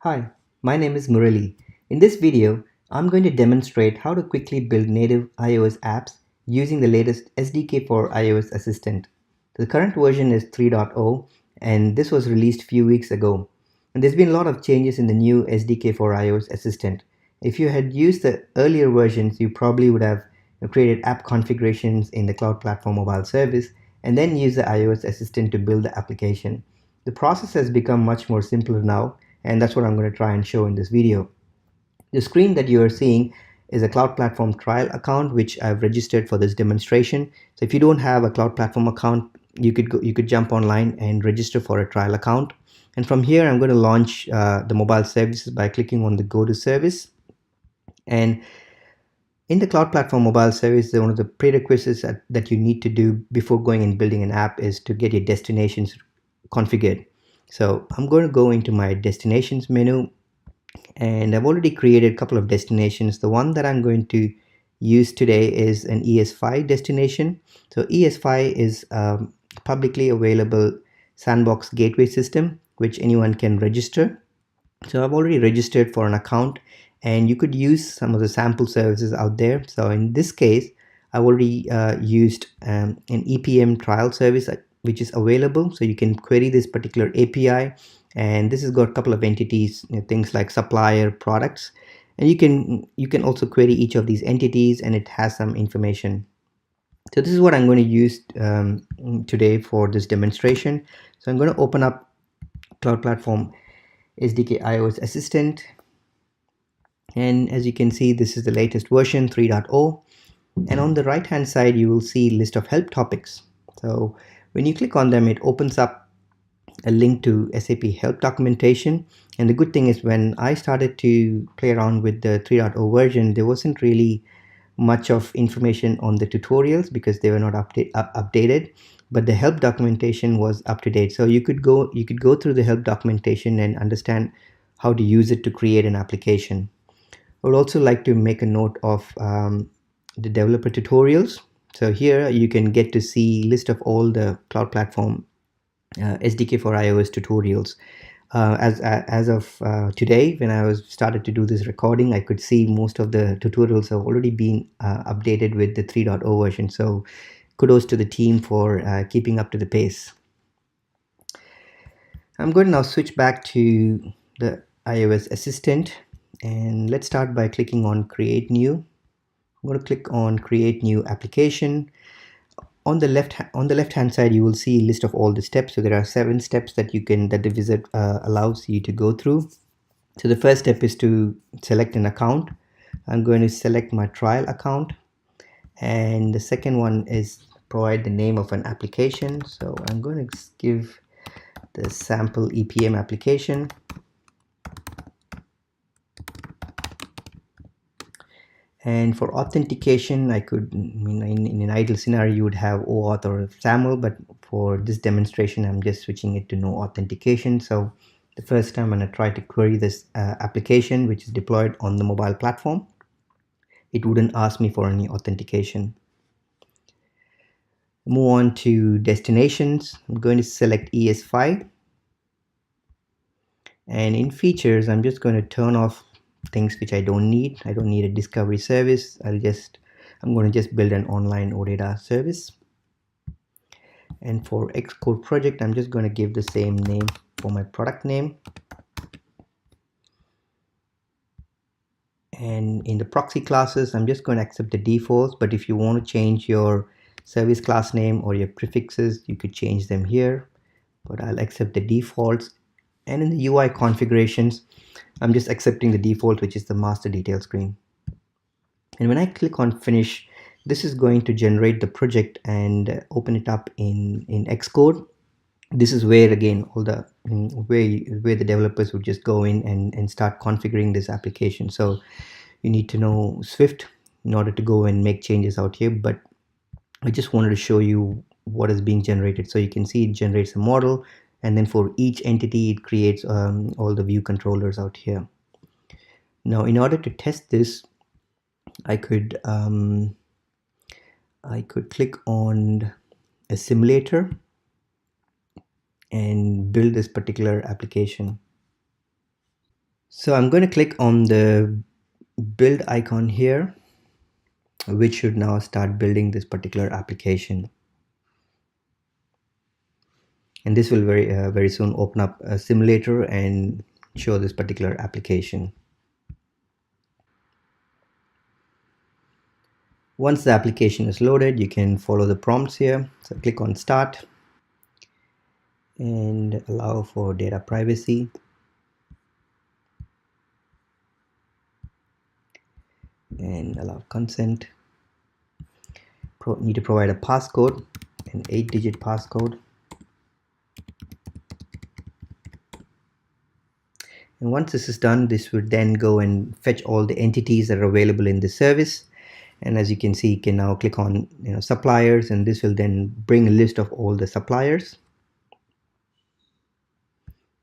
Hi, my name is Murali. In this video, I'm going to demonstrate how to quickly build native iOS apps using the latest SDK for iOS Assistant. The current version is 3.0 and this was released a few weeks ago. And there's been a lot of changes in the new SDK for iOS Assistant. If you had used the earlier versions, you probably would have created app configurations in the Cloud Platform mobile service and then use the iOS Assistant to build the application. The process has become much more simpler now, and that's what I'm going to try and show in this video. The screen that you are seeing is a Cloud Platform trial account which I've registered for this demonstration. So if you don't have a Cloud Platform account, you could jump online and register for a trial account. And from here, I'm going to launch the mobile services by clicking on the Go to Service. And in the Cloud Platform mobile service, one of the prerequisites that you need to do before going and building an app is to get your destinations configured. So I'm going to go into my destinations menu, and I've already created a couple of destinations. The one that I'm going to use today is an ES5 destination. So ES5 is a publicly available sandbox gateway system which anyone can register. So I've already registered for an account, and you could use some of the sample services out there. So in this case, I've already used an EPM trial service which is available. So you can query this particular API, and this has got a couple of entities, things like supplier, products, and you can also query each of these entities, and it has some information. So this is what I'm going to use today for this demonstration. So I'm going to open up Cloud Platform SDK iOS Assistant, and as you can see, this is the latest version 3.0, and on the right hand side you will see list of help topics. So when you click on them, it opens up a link to SAP help documentation. And the good thing is, when I started to play around with the 3.0 version, there wasn't really much of information on the tutorials because they were not updated, but the help documentation was up to date. So you could go through the help documentation and understand how to use it to create an application. I would also like to make a note of the developer tutorials. So here you can get to see list of all the Cloud Platform SDK for iOS tutorials. As of today, when I was started to do this recording, I could see most of the tutorials have already been updated with the 3.0 version. So kudos to the team for keeping up to the pace. I'm going to now switch back to the iOS Assistant, and let's start by clicking on Create New. I'm going to click on Create New Application. On the left hand side, you will see a list of all the steps. So there are 7 steps that the wizard allows you to go through. So the first step is to select an account. I'm going to select my trial account, and the second one is provide the name of an application. So I'm going to give the sample EPM application. And for authentication, in an ideal scenario, you would have OAuth or SAML, but for this demonstration, I'm just switching it to no authentication. So the first time I'm going to try to query this application, which is deployed on the mobile platform, it wouldn't ask me for any authentication. Move on to destinations. I'm going to select ES5. And in features, I'm just going to turn off things which I don't need. I don't need a discovery service. I'm going to just build an online OData service. And for Xcode project, I'm just going to give the same name for my product name. And in the proxy classes, I'm just going to accept the defaults, but if you want to change your service class name or your prefixes, you could change them here, but I'll accept the defaults. And in the UI configurations, I'm just accepting the default, which is the master detail screen. And when I click on finish, this is going to generate the project and open it up in Xcode. This is where, again, all the where the developers would just go in and start configuring this application. So you need to know Swift in order to go and make changes out here, but I just wanted to show you what is being generated. So you can see it generates a model, and then for each entity it creates all the view controllers out here. Now in order to test this, I could click on a simulator and build this particular application. So I'm going to click on the build icon here, which should now start building this particular application. And this will very soon open up a simulator and show this particular application. Once the application is loaded, you can follow the prompts here. So click on start and allow for data privacy. And allow consent. Need to provide a passcode, an 8-digit passcode. And once this is done, this would then go and fetch all the entities that are available in the service. And as you can see, you can now click on suppliers, and this will then bring a list of all the suppliers.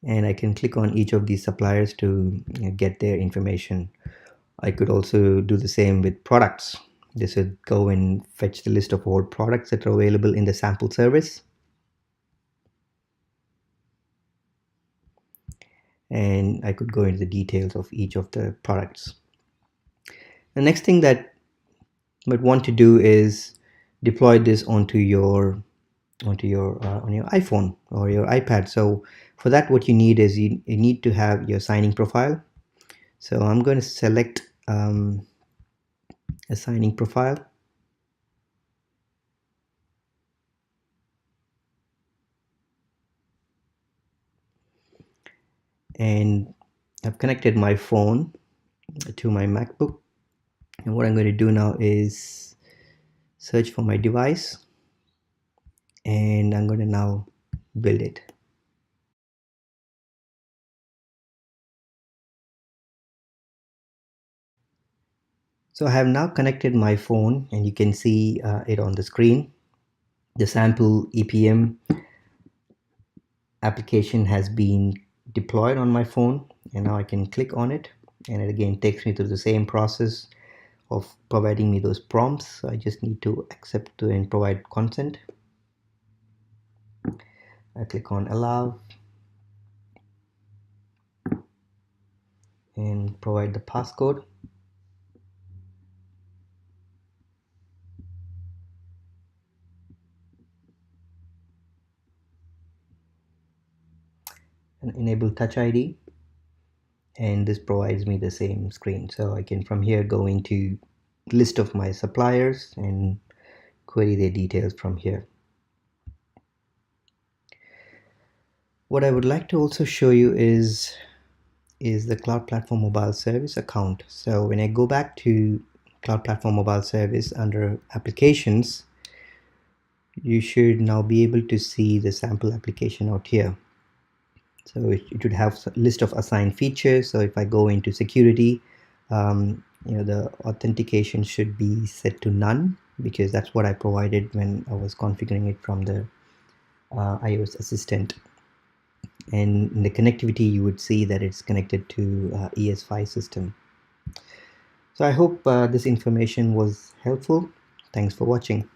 And I can click on each of these suppliers to get their information. I could also do the same with products. This would go and fetch the list of all products that are available in the sample service. And I could go into the details of each of the products. The next thing that you might want to do is deploy this onto your on your iPhone or your iPad. So for that, what you need is you need to have your signing profile. So I'm going to select a signing profile. And I've connected my phone to my MacBook. And what I'm going to do now is search for my device. And I'm going to now build it. So I have now connected my phone, and you can see it on the screen. The sample EPM application has been deployed on my phone, and now I can click on it, and it again takes me through the same process of providing me those prompts. So I just need to accept and provide consent. I click on allow and provide the passcode. And enable touch ID, and this provides me the same screen. So I can from here go into list of my suppliers and query their details from here. What I would like to also show you is the Cloud Platform Mobile Service account. So when I go back to Cloud Platform Mobile Service under applications, you should now be able to see the sample application out here. So it would have a list of assigned features. So if I go into security, the authentication should be set to none, because that's what I provided when I was configuring it from the iOS assistant. And in the connectivity, you would see that it's connected to ES5 system. So I hope this information was helpful. Thanks for watching.